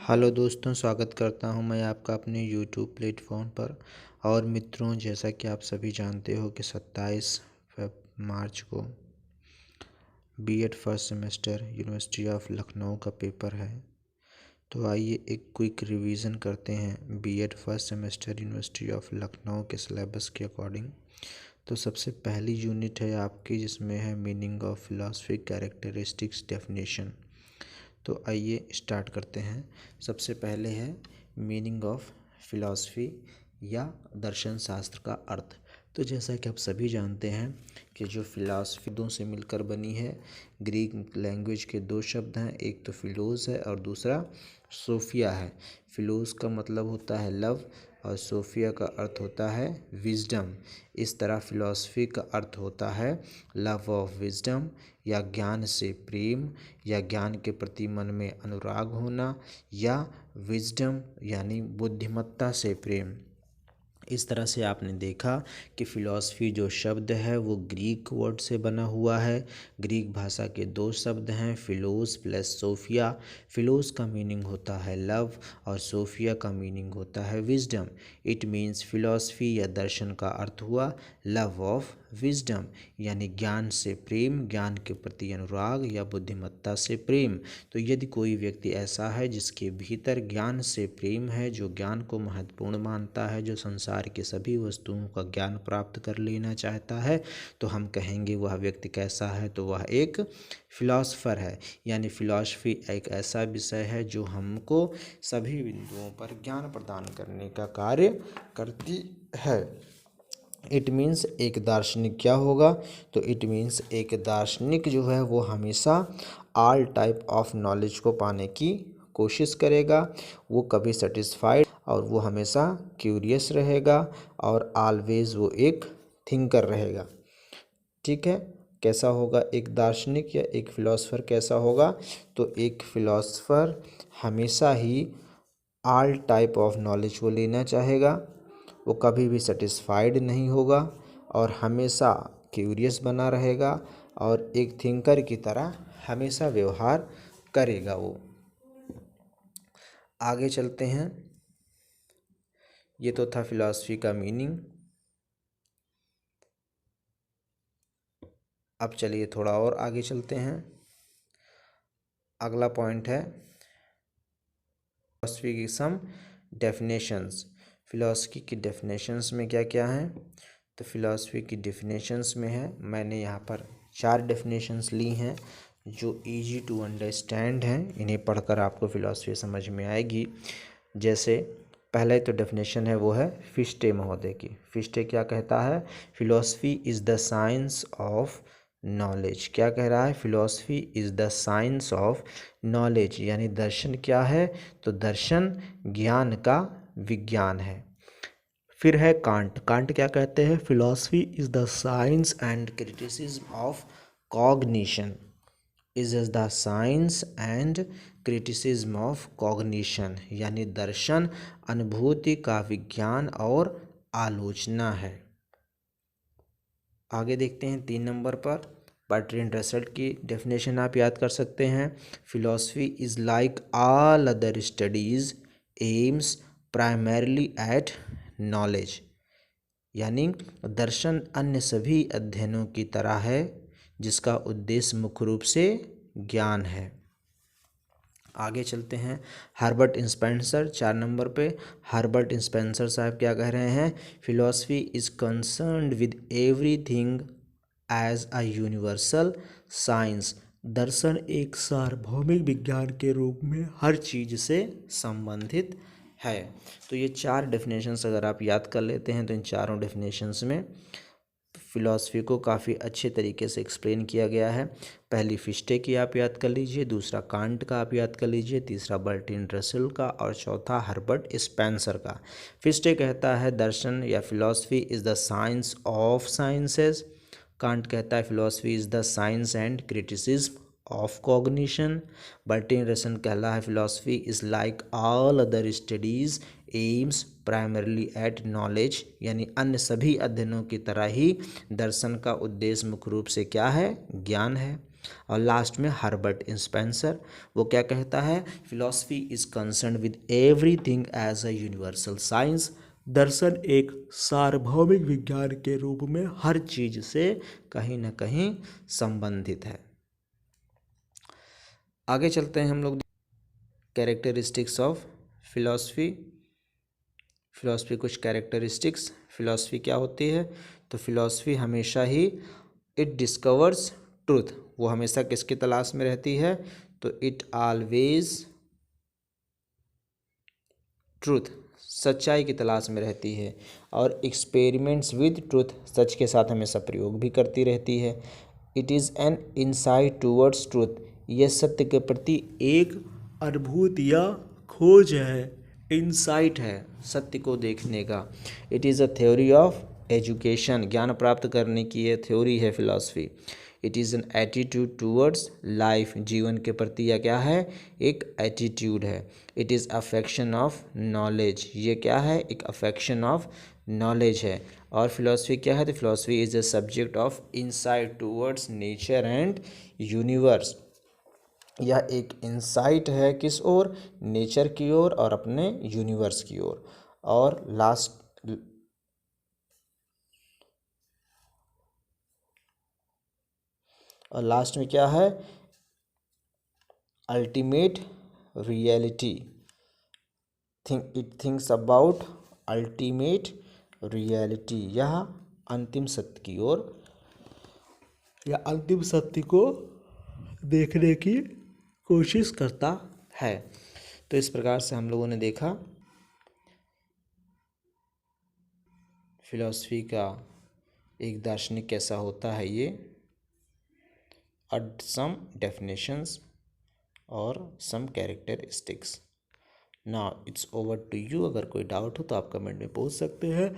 Hello दोस्तों, स्वागत करता हूं मैं आपका अपने यूट्यूब प्लेटफॉर्म पर। और मित्रों, जैसा कि आप सभी जानते हो कि 27 मार्च को BEd first semester university of Lucknow का पेपर है। तो आइए एक क्विक रिवीजन करते हैं BEd first semester university of Lucknow के सिलेबस के अकॉर्डिंग। तो सबसे पहली यूनिट है आपकी, जिसमें है meaning of philosophy, characteristics, definition. तो आइए स्टार्ट करते हैं। सबसे पहले है मीनिंग ऑफ फिलॉसफी या दर्शन शास्त्र का अर्थ। तो जैसा कि आप सभी जानते हैं कि जो फिलॉसफी दो से मिलकर बनी है। ग्रीक लैंग्वेज के दो शब्द हैं, एक तो फिलोस है और दूसरा सोफिया है। फिलोस का मतलब होता है लव और सोफिया का अर्थ होता है विजडम। इस तरह फिलॉसफी का अर्थ होता है लव ऑफ विजडम या ज्ञान से प्रेम या ज्ञान के प्रति मन में अनुराग होना, या विजडम यानी बुद्धिमत्ता से प्रेम। इस तरह से आपने देखा कि फ़िलॉसफी जो शब्द है वो ग्रीक वर्ड से बना हुआ है। ग्रीक भाषा के दो शब्द हैं, फिलोस प्लस सोफिया। फिलोस का मीनिंग होता है लव और सोफिया का मीनिंग होता है विजडम। इट मीन्स फिलॉसफी या दर्शन का अर्थ हुआ लव ऑफ विजडम, यानी ज्ञान से प्रेम, ज्ञान के प्रति अनुराग या बुद्धिमत्ता से प्रेम। तो यदि कोई व्यक्ति ऐसा है जिसके भीतर ज्ञान से प्रेम है, जो ज्ञान को महत्वपूर्ण मानता है, जो संसार की सभी वस्तुओं का ज्ञान प्राप्त कर लेना चाहता है, तो हम कहेंगे वह व्यक्ति कैसा है, तो वह एक फिलॉसफर है। यानी फिलॉसफी एक ऐसा विषय है जो हमको सभी बिंदुओं पर ज्ञान प्रदान करने का कार्य करती है। इट मीन्स एक दार्शनिक क्या होगा, तो इट मीन्स एक दार्शनिक जो है वो हमेशा ऑल टाइप ऑफ नॉलेज को पाने की कोशिश करेगा। वो कभी सेटिस्फाइड और वो हमेशा क्यूरियस रहेगा और ऑलवेज वो एक थिंकर रहेगा। ठीक है, कैसा होगा एक दार्शनिक या एक फिलोसफर कैसा होगा, तो एक फिलोसफर हमेशा ही ऑल टाइप ऑफ नॉलेज को लेना चाहेगा। वो कभी भी सेटिस्फाइड नहीं होगा और हमेशा क्यूरियस बना रहेगा और एक थिंकर की तरह हमेशा व्यवहार करेगा वो। आगे चलते हैं। ये तो था फिलॉसफी का मीनिंग। अब चलिए थोड़ा और आगे चलते हैं। अगला पॉइंट है फिलॉसफी की सम डेफिनेशंस। फिलॉसफी की डेफिनेशंस में क्या क्या हैं, तो फिलॉसफी की डेफिनेशंस में है, मैंने यहाँ पर 4 डेफिनेशंस ली हैं जो इजी टू अंडरस्टैंड हैं। इन्हें पढ़कर आपको फिलॉसफी समझ में आएगी। जैसे पहले तो डेफिनेशन है वो है फिश्टे महोदय की। फिश्टे क्या कहता है, philosophy is the science of knowledge. क्या कह रहा है, philosophy is the science of knowledge, यानी दर्शन क्या है, तो दर्शन ज्ञान का विज्ञान है। फिर है कांट। कांट क्या कहते हैं, philosophy is the science and criticism of cognition. Is the science and criticism of cognition, यानी दर्शन अनुभूति का विज्ञान और आलोचना है। आगे देखते हैं 3 नंबर पर बर्ट्रैंड रसेल की डेफिनेशन आप याद कर सकते हैं। Philosophy is like all other studies aims primarily at knowledge, यानी दर्शन अन्य सभी अध्ययनों की तरह है जिसका उद्देश्य मुख्य रूप से ज्ञान है। आगे चलते हैं हर्बर्ट स्पेंसर 4 नंबर पे। हर्बर्ट स्पेंसर साहब क्या कह रहे हैं, philosophy is concerned with everything as a universal science. दर्शन एक सार्वभौमिक विज्ञान के रूप में हर चीज़ से संबंधित है। तो ये 4 डेफिनेशंस अगर आप याद कर लेते हैं तो इन चारों डेफिनेशंस में फ़िलॉसफी को काफ़ी अच्छे तरीके से एक्सप्लेन किया गया है। पहली फिश्टे की आप याद कर लीजिए, दूसरा कांट का आप याद कर लीजिए, तीसरा बर्ट्रैंड रसेल का और चौथा हर्बर्ट स्पेंसर का। फिश्टे कहता है दर्शन या philosophy is the science of sciences. Kant कहता है philosophy is the science and criticism of cognition. Bertrand Russell कह रहा है philosophy is like all other studies aims primarily at knowledge, यानी अन्य सभी अध्ययनों की तरह ही दर्शन का उद्देश्य मुख्य रूप से क्या है, ज्ञान है। और लास्ट में हर्बर्ट स्पेंसर, वो क्या कहता है, philosophy is concern with everything as a universal science. दर्शन एक सार्वभौमिक विज्ञान के रूप में हर चीज से कहीं ना कहीं संबंधित है। आगे चलते हैं हम लोग, कैरेक्टरिस्टिक्स ऑफ फिलॉसफी। फिलॉसफी कुछ कैरेक्टरिस्टिक्स, फिलॉसफी क्या होती है, तो फिलॉसफी हमेशा ही इट डिस्कवर्स ट्रूथ, वो हमेशा किसकी तलाश में रहती है, तो इट ऑलवेज ट्रूथ, सच्चाई की तलाश में रहती है, और एक्सपेरिमेंट्स विद ट्रूथ, सच के साथ हमेशा प्रयोग भी करती रहती है। It is an insight towards truth, यह सत्य के प्रति एक अनुभूति या खोज है, इंसाइट है सत्य को देखने का। It is a theory of education, ज्ञान प्राप्त करने की यह थ्योरी है philosophy. It is an attitude towards life, जीवन के प्रति यह क्या है, एक एटीट्यूड है। It is affection of knowledge, ये क्या है, एक अफेक्शन ऑफ नॉलेज है। और फिलॉसफी क्या है, तो philosophy is a subject of insight towards nature and universe, यह एक इंसाइट है किस ओर, नेचर की ओर और अपने यूनिवर्स की ओर। और लास्ट में क्या है, ultimate reality, it thinks about ultimate reality, यह अंतिम सत्य की ओर या अंतिम सत्य को देखने की कोशिश करता है। तो इस प्रकार से हम लोगों ने देखा फिलॉसफी का एक दार्शनिक कैसा होता है, ये सम डेफिनेशंस और some characteristics. Now it's over to you, अगर कोई डाउट हो तो आप कमेंट में पूछ सकते हैं।